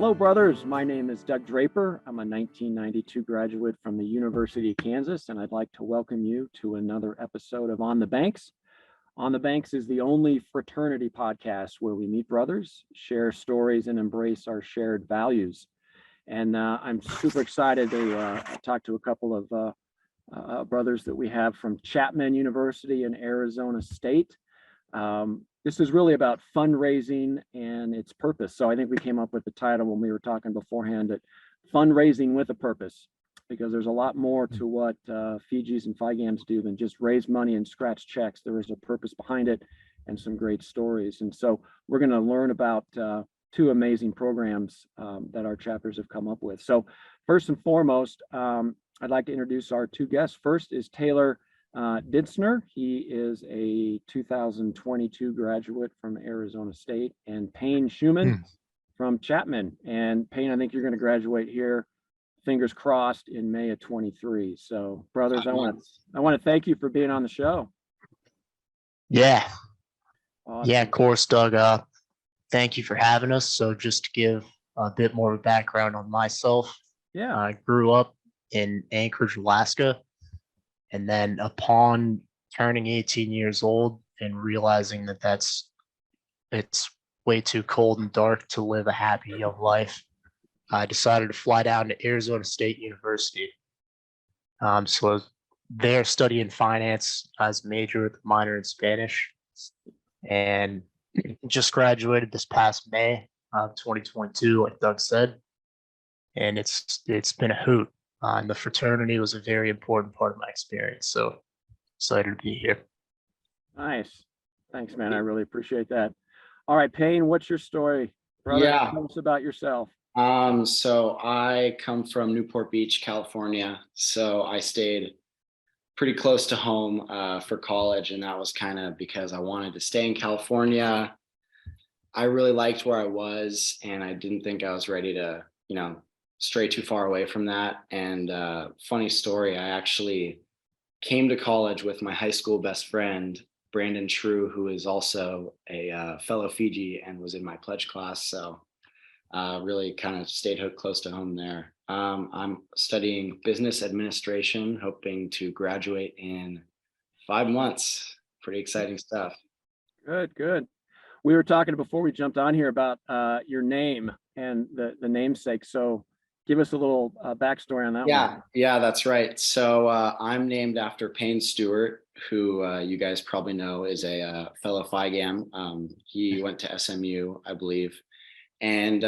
Hello, brothers. My name is Doug Draper. I'm a 1992 graduate from the University of Kansas, and I'd like to welcome you to another episode of On the Banks. On the Banks is the only fraternity podcast where we meet brothers, share stories, and embrace our shared values. And I'm super excited to talk to a couple of brothers that we have from Chapman University in Arizona State. This is really about fundraising and its purpose. So I think we came up with the title when we were talking beforehand, that fundraising with a purpose, because there's a lot more to what Fijis and FIGAMs do than just raise money and scratch checks. There is a purpose behind it and some great stories. And so we're going to learn about two amazing programs that our chapters have come up with. So first and foremost, I'd like to introduce our two guests. First is Taylor Dintzner. He is a 2022 graduate from Arizona State, and Payne Schumann from Chapman. And Payne, I think you're going to graduate here, fingers crossed, in May of 23. So, brothers, I want to thank you for being on the show. Yeah. Awesome. Yeah, of course, Doug. Thank you for having us. So just to give a bit more of a background on myself. Yeah. I grew up in Anchorage, Alaska. And then upon turning 18 years old and realizing that it's way too cold and dark to live a happy young life, I decided to fly down to Arizona State University. So I was there studying finance as a major with a minor in Spanish, and just graduated this past May of 2022, like Doug said, and it's been a hoot. And the fraternity was a very important part of my experience. So excited to be here. Nice. Thanks, man. I really appreciate that. All right, Payne, what's your story, brother? Yeah. Tell us about yourself. So I come from Newport Beach, California. So I stayed pretty close to home for college, and that was kind of because I wanted to stay in California. I really liked where I was, and I didn't think I was ready to, stray too far away from that. And funny story, I actually came to college with my high school best friend, Brandon True, who is also a fellow Fiji and was in my pledge class. So really kind of stayed close to home there. I'm studying business administration, hoping to graduate in 5 months. Pretty exciting stuff. Good. We were talking before we jumped on here about your name and the namesake. So give us a little backstory on that one. Yeah, that's right. So I'm named after Payne Stewart, who you guys probably know is a fellow FIGAM. He went to SMU, I believe. And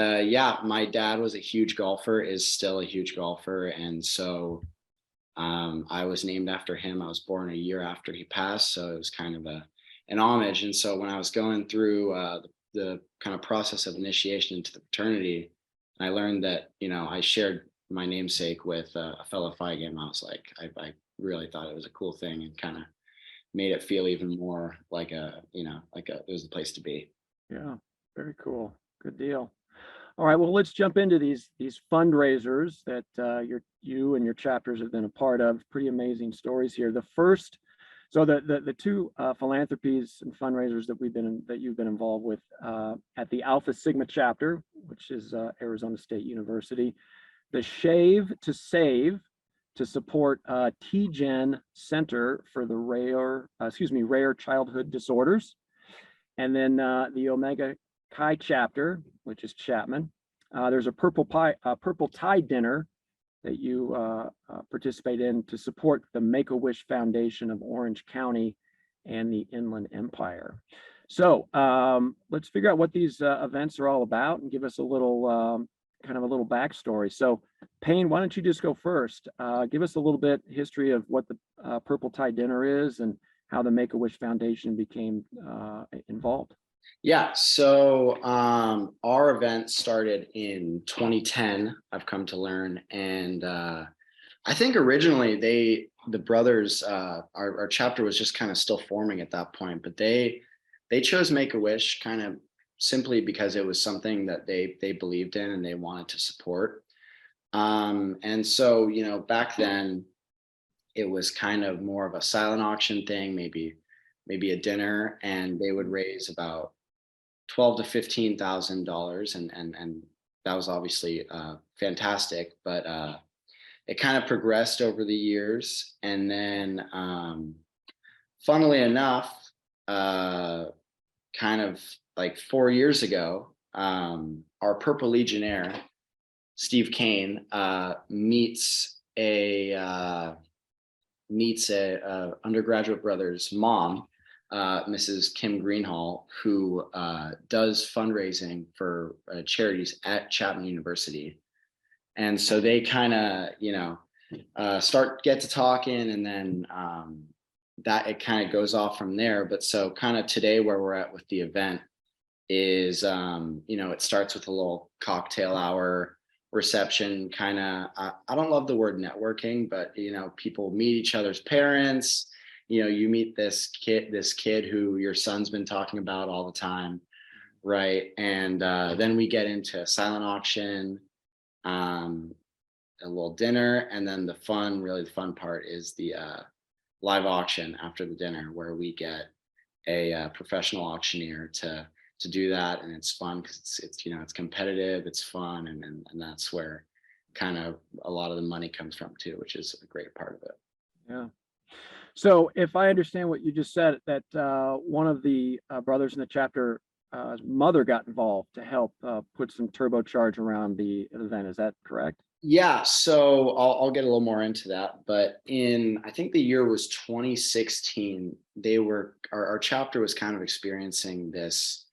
my dad was a huge golfer, is still a huge golfer. And so I was named after him. I was born a year after he passed. So it was kind of an homage. And so when I was going through the kind of process of initiation into the fraternity, I learned that, I shared my namesake with a fellow FIGAM. I was like, I really thought it was a cool thing, and kind of made it feel even more like it was the place to be. Yeah, very cool. Good deal. All right, well, let's jump into these fundraisers that you and your chapters have been a part of. Pretty amazing stories here. The first, so the two philanthropies and fundraisers that you've been involved with at the Alpha Sigma chapter, which is Arizona State University, the Shave to Save to support TGen Center for the Rare Childhood Disorders, and then the Omega Chi chapter, which is Chapman. There's a purple tie dinner that you participate in to support the Make-A-Wish Foundation of Orange County and the Inland Empire. So let's figure out what these events are all about and give us a little backstory. So Payne, why don't you just go first? Give us a little bit history of what the Purple Tie Dinner is and how the Make-A-Wish Foundation became involved. Yeah, so our event started in 2010, I've come to learn. And I think originally the brothers, our chapter was just kind of still forming at that point, but they chose Make-A-Wish kind of simply because it was something that they believed in and they wanted to support. And so, back then it was kind of more of a silent auction thing, maybe a dinner, and they would raise about $12,000 to $15,000, and that was obviously fantastic, but it kind of progressed over the years. And then funnily enough, kind of like 4 years ago, our Purple Legionnaire, Steve Kane, meets a undergraduate brother's mom, Mrs. Kim Greenhall, who does fundraising for charities at Chapman University. And so they kind of, get to talking, and then that it kind of goes off from there. But so kind of today where we're at with the event is, it starts with a little cocktail hour reception kind of. I don't love the word networking, but people meet each other's parents. You meet this kid who your son's been talking about all the time, right? And then we get into silent auction, a little dinner, and then the fun part is the live auction after the dinner, where we get a professional auctioneer to do that. And it's fun because it's competitive, it's fun, and that's where kind of a lot of the money comes from too, which is a great part of it. Yeah. So if I understand what you just said, that one of the brothers in the chapter mother got involved to help put some turbocharge around the event. Is that correct? Yeah, so I'll get a little more into that, but I think the year was 2016. Our chapter was kind of experiencing this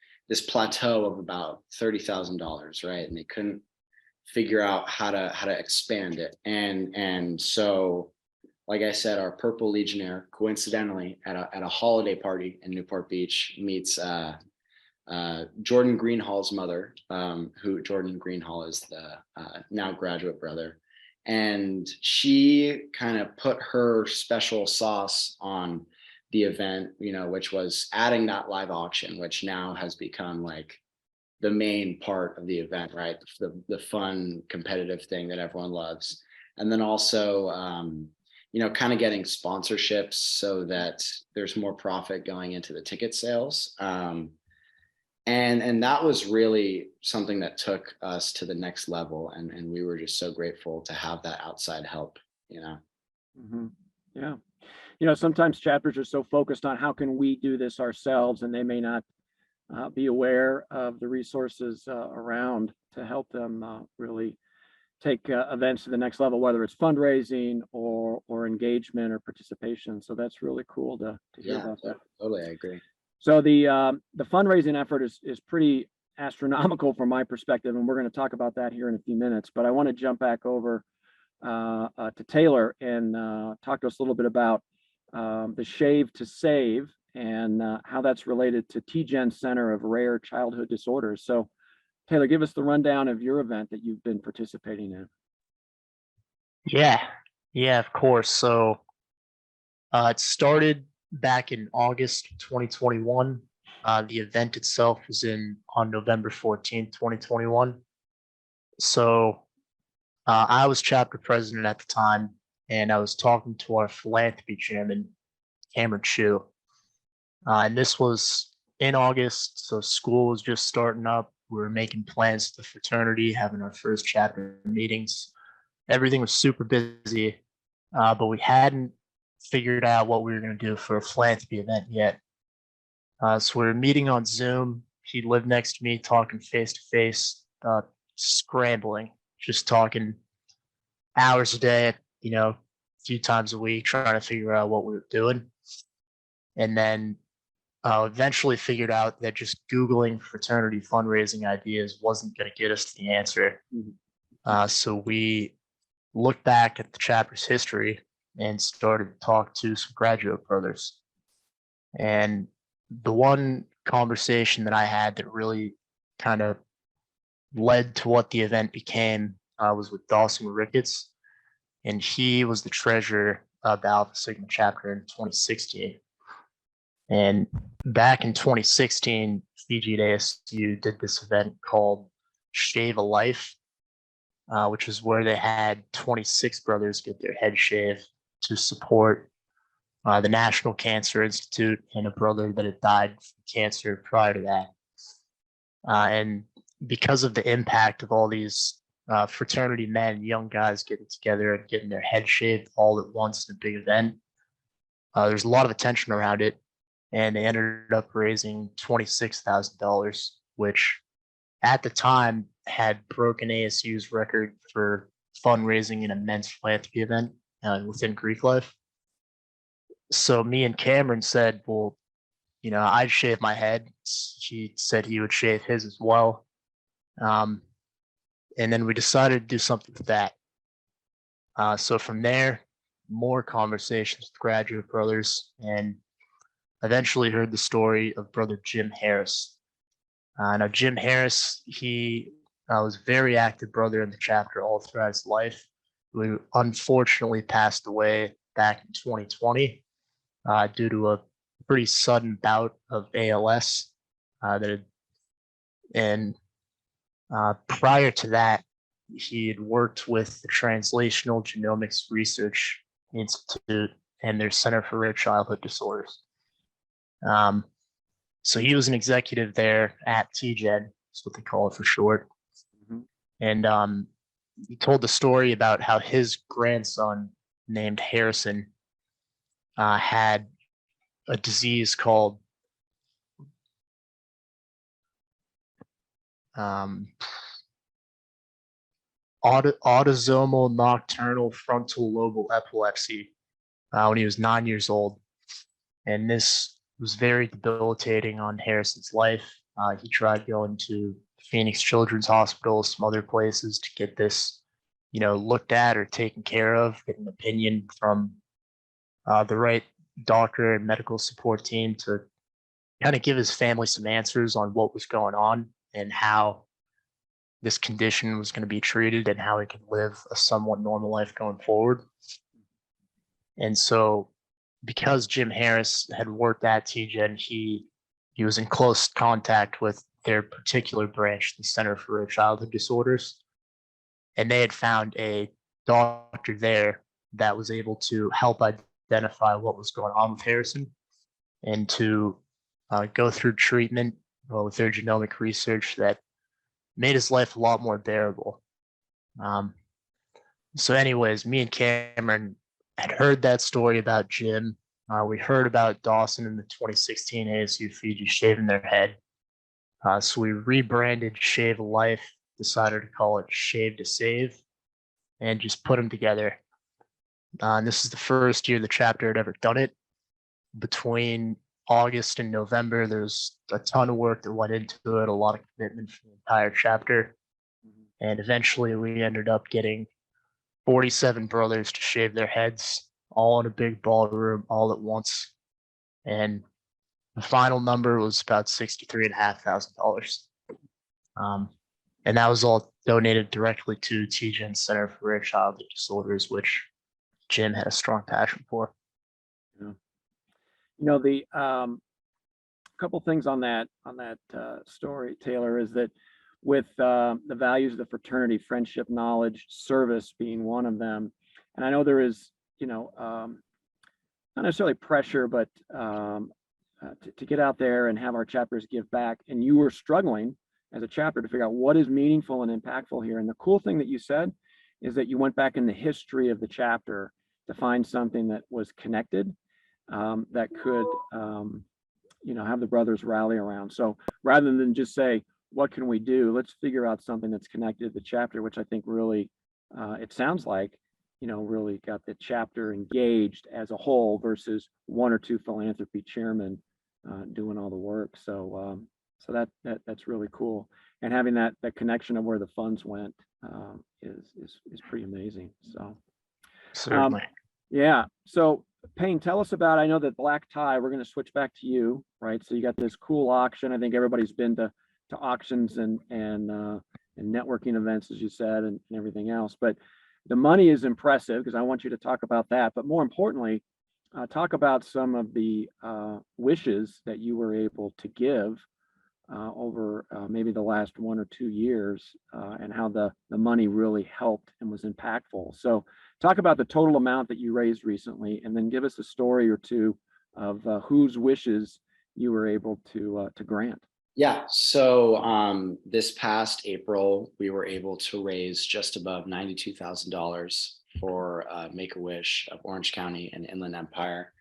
plateau of about $30,000, right? And they couldn't figure out how to expand it. And so, like I said, our Purple Legionnaire, coincidentally, at a holiday party in Newport Beach, meets Jordan Greenhall's mother, who Jordan Greenhall is the now graduate brother. And she kind of put her special sauce on the event, which was adding that live auction, which now has become like the main part of the event, right? The fun, competitive thing that everyone loves. And then also, kind of getting sponsorships so that there's more profit going into the ticket sales. And that was really something that took us to the next level. And we were just so grateful to have that outside help, Mm-hmm. Yeah. Sometimes chapters are so focused on how can we do this ourselves, and they may not be aware of the resources around to help them really take events to the next level, whether it's fundraising or engagement or participation. So that's really cool to hear about that. Totally, I agree. So the fundraising effort is pretty astronomical from my perspective, and we're going to talk about that here in a few minutes. But I want to jump back over to Taylor and talk to us a little bit about the Shave to Save and how that's related to TGen Center of Rare Childhood Disorders. So Taylor, give us the rundown of your event that you've been participating in. Yeah, of course. So it started back in August 2021. The event itself was on November 14th, 2021. So I was chapter president at the time, and I was talking to our Philanthropy chairman, Cameron Chu. And this was in August, so school was just starting up. We were making plans to the fraternity, having our first chapter meetings. Everything was super busy, but we hadn't figured out what we were going to do for a philanthropy event yet. So we were meeting on Zoom. He lived next to me, talking face to face, scrambling, just talking hours a day, a few times a week, trying to figure out what we were doing. And then eventually figured out that just Googling fraternity fundraising ideas wasn't going to get us to the answer. So we looked back at the chapter's history and started to talk to some graduate brothers. And the one conversation that I had that really kind of led to what the event became was with Dawson Ricketts. And he was the treasurer of the Alpha Sigma chapter in 2016. And back in 2016, Fiji at ASU did this event called Shave a Life, which is where they had 26 brothers get their head shaved to support the National Cancer Institute and a brother that had died from cancer prior to that. And because of the impact of all these fraternity men, young guys getting together and getting their head shaved all at once in a big event, there's a lot of attention around it, and they ended up raising $26,000, which at the time had broken ASU's record for fundraising in a men's philanthropy event within Greek life. So me and Cameron said, well, I'd shave my head. He said he would shave his as well. And then we decided to do something with that. So from there, more conversations with graduate brothers, and eventually heard the story of brother Jim Harris. Now, Jim Harris, he was a very active brother in the chapter all throughout his life, who unfortunately passed away back in 2020 due to a pretty sudden bout of ALS. Prior to that, he had worked with the Translational Genomics Research Institute and their Center for Rare Childhood Disorders. So he was an executive there at TGen, that's what they call it for short. Mm-hmm. And he told the story about how his grandson named Harrison had a disease called autosomal nocturnal frontal lobal epilepsy when he was 9 years old. And this was very debilitating on Harrison's life. He tried going to Phoenix Children's Hospital, some other places to get this, looked at or taken care of, get an opinion from the right doctor and medical support team to kind of give his family some answers on what was going on and how this condition was going to be treated and how he could live a somewhat normal life going forward. And so because Jim Harris had worked at TGen, he was in close contact with their particular branch, the Center for Rare Childhood Disorders. And they had found a doctor there that was able to help identify what was going on with Harrison and to go through treatment with their genomic research that made his life a lot more bearable. So anyways, me and Cameron had heard that story about Jim. We heard about Dawson in the 2016 ASU Fiji shaving their head. So we rebranded Shave a Life, decided to call it Shave to Save, and just put them together. And this is the first year the chapter had ever done it. Between August and November, there's a ton of work that went into it, a lot of commitment from the entire chapter. And eventually we ended up getting 47 brothers to shave their heads, all in a big ballroom, all at once. And the final number was about $63,500. And that was all donated directly to TGen Center for Rare Childhood Disorders, which Jim had a strong passion for. Yeah. The couple things on that story, Taylor, is that with the values of the fraternity, friendship, knowledge, service being one of them, and I know there is, not necessarily pressure, but to get out there and have our chapters give back. And you were struggling as a chapter to figure out what is meaningful and impactful here. And the cool thing that you said is that you went back in the history of the chapter to find something that was connected, that could, have the brothers rally around. So rather than just say, what can we do? Let's figure out something that's connected to the chapter, which I think really, it sounds like, really got the chapter engaged as a whole versus one or two philanthropy chairmen doing all the work. So that's really cool. And having that connection of where the funds went is pretty amazing. So certainly. Yeah. So Payne, tell us about, I know that black tie, we're going to switch back to you, right? So you got this cool auction. I think everybody's been to auctions and networking events, as you said, and everything else. But the money is impressive because I want you to talk about that. But more importantly, talk about some of the wishes that you were able to give over maybe the last 1 or 2 years and how the money really helped and was impactful. So talk about the total amount that you raised recently, and then give us a story or two of whose wishes you were able to grant. Yeah. So this past April, we were able to raise just above $92,000 for Make-A-Wish of Orange County and Inland Empire,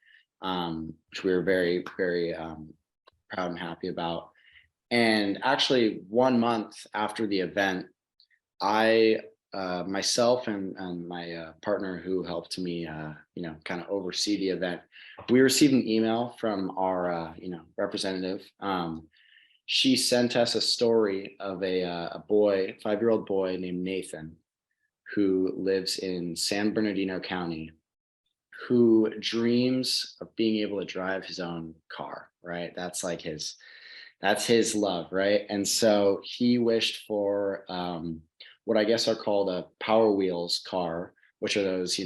which we were very, very proud and happy about. And actually, 1 month after the event, I myself and my partner who helped me, kind of oversee the event, we received an email from our, representative. She sent us a story of a boy, 5-year-old boy named Nathan, who lives in San Bernardino County, who dreams of being able to drive his own car, right? That's his love, right? And so he wished for what I guess are called a Power Wheels car, which are those,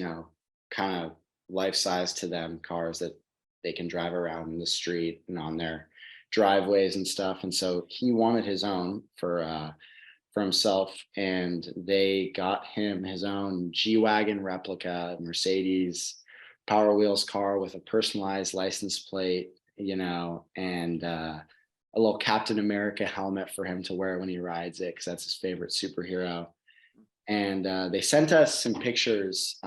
kind of life size to them cars that they can drive around in the street and on their driveways and stuff. And so he wanted his own for himself, and they got him his own G-Wagon replica Mercedes Power Wheels car with a personalized license plate, and a little Captain America helmet for him to wear when he rides it, because that's his favorite superhero. And they sent us some pictures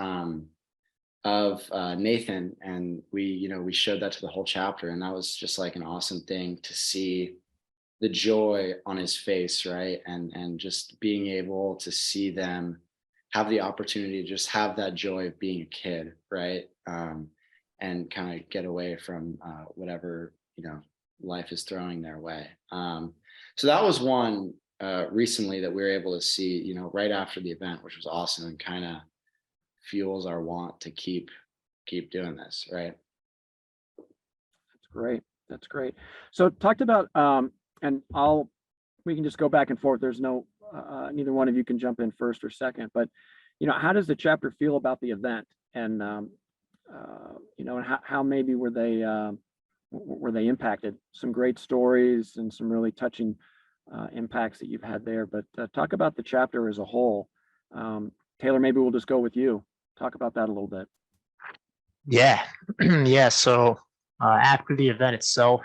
of Nathan, and we showed that to the whole chapter, and that was just like an awesome thing to see the joy on his face, right? And just being able to see them have the opportunity to just have that joy of being a kid, right? And kind of get away from whatever life is throwing their way. So that was one recently that we were able to see, right after the event, which was awesome and kind of fuels our want to keep doing this, right? That's great. That's great. So talked about, and we can just go back and forth. There's no, neither one of you can jump in first or second, but, how does the chapter feel about the event? And, and how maybe were they impacted? Some great stories and some really touching impacts that you've had there, but talk about the chapter as a whole. Taylor, maybe we'll just go with you. Talk about that a little bit. Yeah. Yeah. So after the event itself,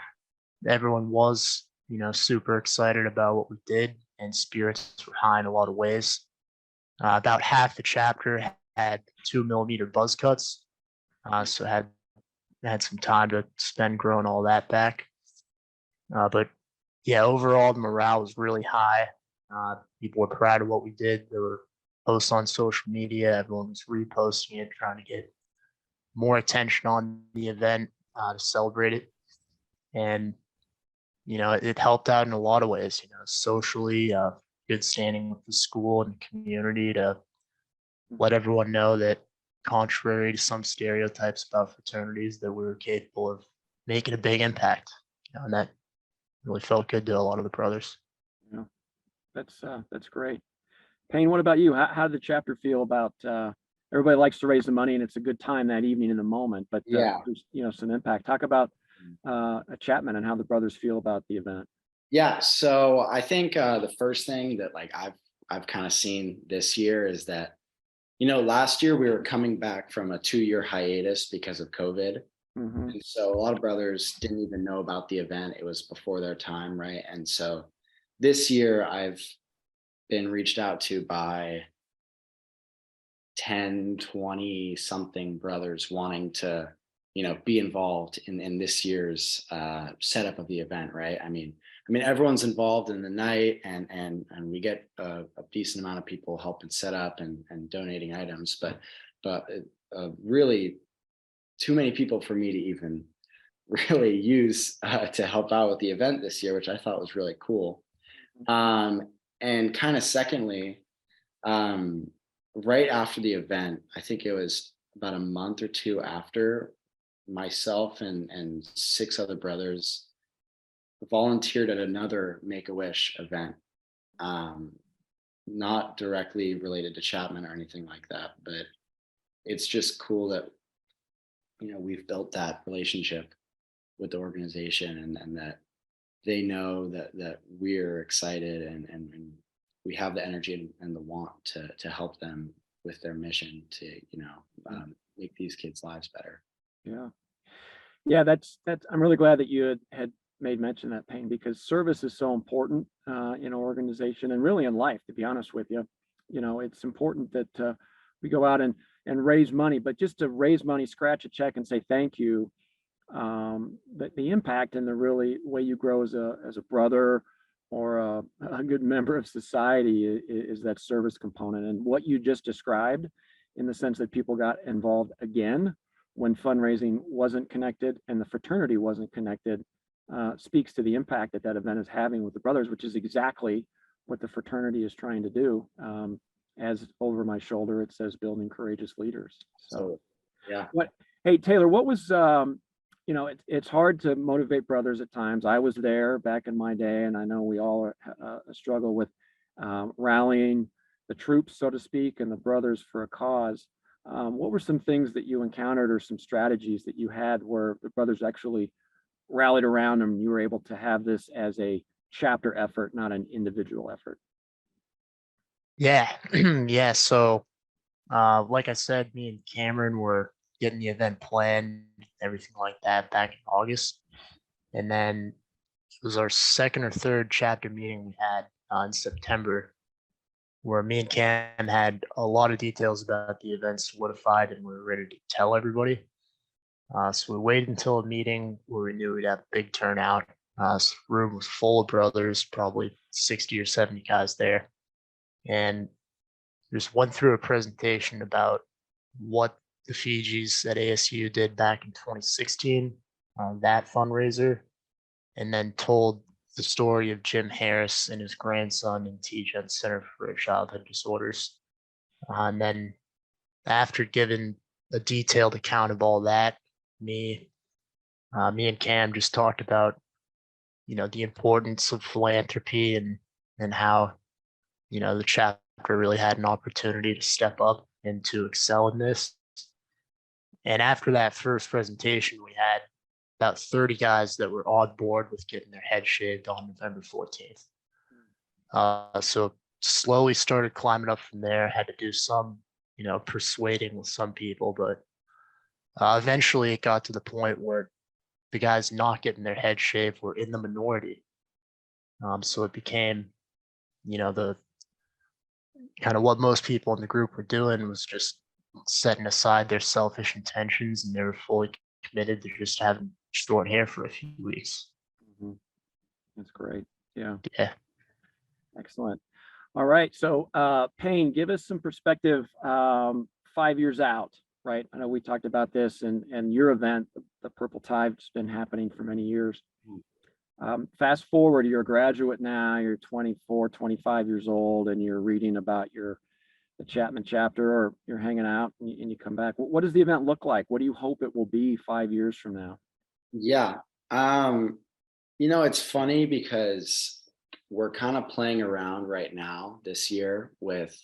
everyone was, super excited about what we did, and spirits were high in a lot of ways. About half the chapter had 2mm buzz cuts. So had some time to spend growing all that back. But yeah, overall, the morale was really high. People were proud of what we did. There were posts on social media. Everyone was reposting it, trying to get more attention on the event to celebrate it. And, it helped out in a lot of ways, socially, good standing with the school and community to let everyone know that, contrary to some stereotypes about fraternities, that we were capable of making a big impact. And that really felt good to a lot of the brothers. Yeah, that's great. Payne, what about you? How did the chapter feel about, everybody likes to raise the money and it's a good time that evening in the moment, but Yeah. there's, some impact. Talk about Chapman and how the brothers feel about the event. Yeah. So I think the first thing that like I've kind of seen this year is that, last year we were coming back from a 2-year hiatus because of COVID. Mm-hmm. And so a lot of brothers didn't even know about the event. It was before their time, right? And so this year I've been reached out to by 10, 20 something brothers wanting to, be involved in this year's setup of the event, right? I mean, everyone's involved in the night, and we get a decent amount of people helping set up and donating items, but really too many people for me to even really use to help out with the event this year, which I thought was really cool. And kind of secondly, right after the event, I think it was about a month or two after, myself and 6 other brothers volunteered at another Make-A-Wish event, not directly related to Chapman or anything like that, but it's just cool that we've built that relationship with the organization, and that they know that we're excited, and we have the energy and the want to help them with their mission to make these kids' lives better. Yeah. Yeah, that's I'm really glad that you had made mention of that, Payne, because service is so important in an organization and really in life, to be honest with you. You know, it's important that we go out and raise money, but just to raise money, scratch a check and say thank you, the impact and the really way you grow as a brother or a good member of society is that service component. And what you just described, in the sense that people got involved again when fundraising wasn't connected and the fraternity wasn't connected, speaks to the impact that that event is having with the brothers, which is exactly what the fraternity is trying to do. As over my shoulder, it says building courageous leaders. So, yeah. Hey, Taylor, what was, you know, it's hard to motivate brothers at times. I was there back in my day, and I know we all struggle with rallying the troops, so to speak, and the brothers for a cause. What were some things that you encountered or some strategies that you had where the brothers actually rallied around them and you were able to have this as a chapter effort, not an individual effort? Yeah, yeah. So, like I said, me and Cameron were getting the event planned, everything like that back in August. And then it was our second or third chapter meeting we had in September, where me and Cam had a lot of details about the event solidified and we were ready to tell everybody. So we waited until a meeting where we knew we'd have a big turnout. So the room was full of brothers, probably 60 or 70 guys there. And just went through a presentation about what the Fijis at ASU did back in 2016, that fundraiser, and then told the story of Jim Harris and his grandson in TGen Center for Childhood Disorders. And then after giving a detailed account of all that, me and Cam just talked about, you know, the importance of philanthropy and how, you know, the chapter really had an opportunity to step up and to excel in this. And after that first presentation, we had about 30 guys that were on board with getting their head shaved on November 14th. So slowly started climbing up from there. Had to do some, you know, persuading with some people, but eventually it got to the point where the guys not getting their head shaved were in the minority. So it became, you know, the kind of what most people in the group were doing was just setting aside their selfish intentions, and they were fully committed to just having short hair for a few weeks. Mhm. That's great. Yeah, Yeah. excellent. All right, so Payne, give us some perspective 5 years out, right? I know we talked about this and your event, the Purple Tide's been happening for many years. Fast forward, you're a graduate now, you're 24, 25 years old, and you're reading about the Chapman chapter, or you're hanging out and you come back. What does the event look like? What do you hope it will be 5 years from now? Yeah. You know, it's funny because we're kind of playing around right now this year with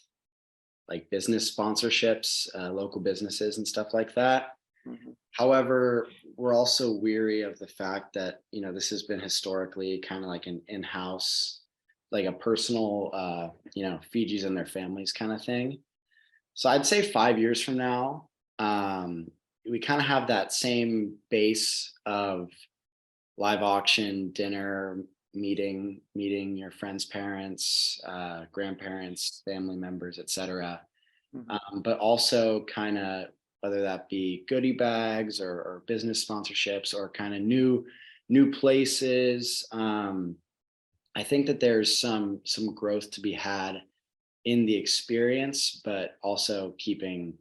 like business sponsorships, local businesses and stuff like that. Mhm. However, we're also weary of the fact that, you know, this has been historically kind of like an in-house, like a personal, you know, Fijis and their families kind of thing. So I'd say 5 years from now, we kind of have that same base of live auction, dinner, meeting your friends' parents, grandparents, family members, etc. Mhm. But also kind of whether that be goodie bags or business sponsorships or kind of new places. I think that there's some growth to be had in the experience, but also keeping,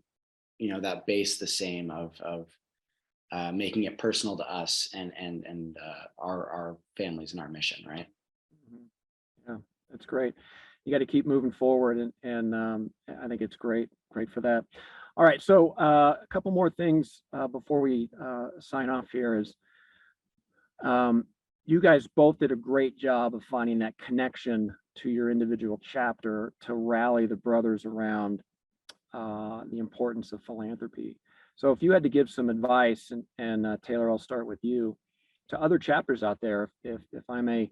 you know, that base the same of making it personal to us and our families and our mission, right? Mhm. Yeah, that's great. You got to keep moving forward, and I think it's great for that. All right, so a couple more things before we sign off here is um, you guys both did a great job of finding that connection to your individual chapter to rally the brothers around the importance of philanthropy. So if you had to give some advice, and Taylor, I'll start with you, to other chapters out there, if I'm an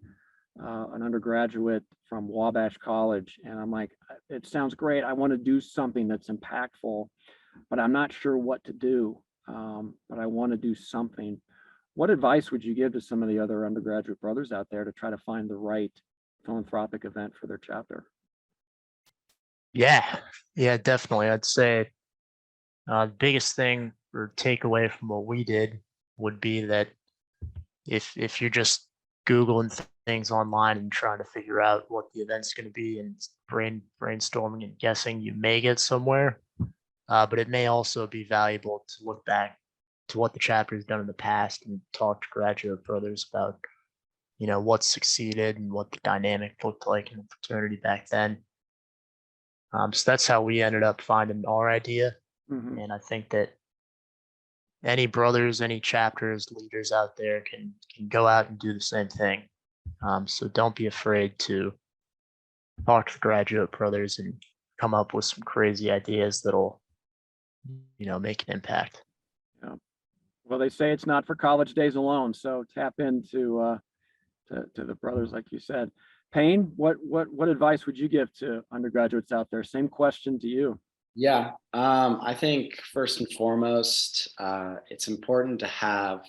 undergraduate from Wabash College, and I'm like, it sounds great. I want to do something that's impactful, but I'm not sure what to do. But I want to do something. What advice would you give to some of the other undergraduate brothers out there to try to find the right philanthropic event for their chapter? Yeah, yeah, definitely. I'd say the biggest thing or takeaway from what we did would be that if you're just Googling things online and trying to figure out what the event's going to be and brainstorming and guessing, you may get somewhere. But it may also be valuable to look back to what the chapter has done in the past and talk to graduate brothers about, what succeeded and what the dynamic looked like in the fraternity back then. So that's how we ended up finding our idea. Mhm. And I think that any brothers, any chapters, leaders out there can go out and do the same thing. So don't be afraid to talk to the graduate brothers and come up with some crazy ideas that'll, make an impact. Yeah. Well, they say it's not for college days alone, so tap into to the brothers, like you said. Payne, what advice would you give to undergraduates out there? Same question to you. Yeah, I think first and foremost, it's important to have,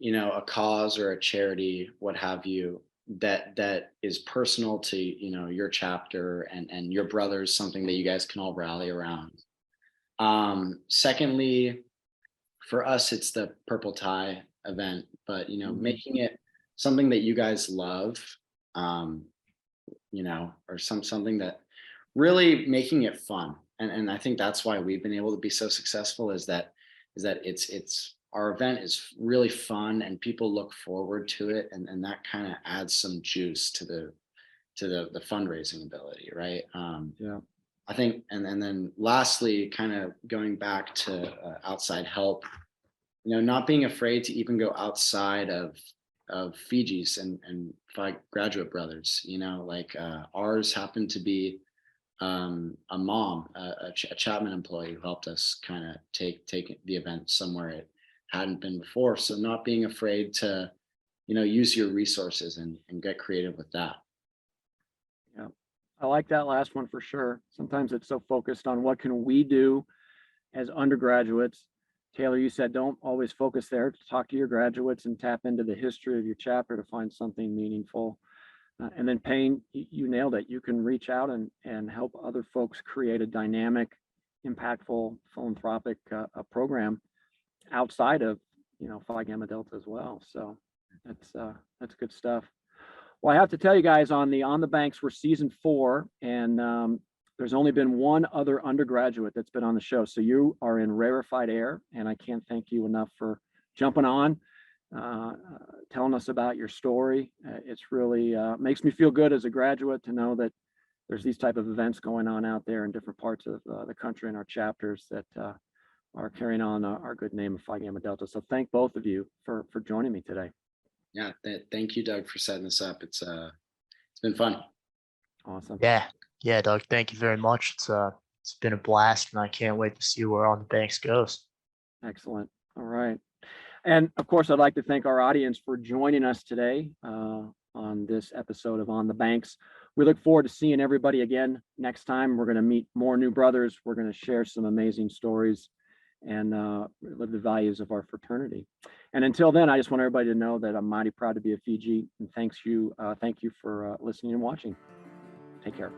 a cause or a charity, what have you, that is personal to, your chapter and your brothers, something that you guys can all rally around. Secondly, for us, it's the purple tie event, but Mhm. making it something that you guys love, um, or something that really making it fun. And I think that's why we've been able to be so successful is that it's our event is really fun and people look forward to it, and that kind of adds some juice to the fundraising ability, right? Yeah. I think, and then lastly, kind of going back to outside help, not being afraid to even go outside of Fiji's and Phi graduate brothers, like ours happened to be a mom, a Chapman employee who helped us kind of take the event somewhere it hadn't been before. So not being afraid to, use your resources and get creative with that. Yeah. I like that last one for sure. Sometimes it's so focused on what can we do as undergraduates. Taylor, you said don't always focus there. Talk to your graduates and tap into the history of your chapter to find something meaningful. And then Payne, you nailed it. You can reach out and help other folks create a dynamic, impactful philanthropic program outside of Phi Gamma Delta as well. So that's good stuff. Well, I have to tell you guys on the Banks, we're season 4, and there's only been one other undergraduate that's been on the show. So you are in rarefied air, and I can't thank you enough for jumping on, telling us about your story. It's really makes me feel good as a graduate to know that there's these type of events going on out there in different parts of the country and our chapters that are carrying on our good name of Phi Gamma Delta. So thank both of you for joining me today. Yeah, thank you, Doug, for setting this up. It's been fun. Awesome. Yeah, Doug. Thank you very much. It's been a blast, and I can't wait to see where On the Banks goes. Excellent. All right. And of course, I'd like to thank our audience for joining us today on this episode of On the Banks. We look forward to seeing everybody again next time. We're going to meet more new brothers. We're going to share some amazing stories and live the values of our fraternity. And until then, I just want everybody to know that I'm mighty proud to be a Fiji, and thank you for listening and watching. Take care.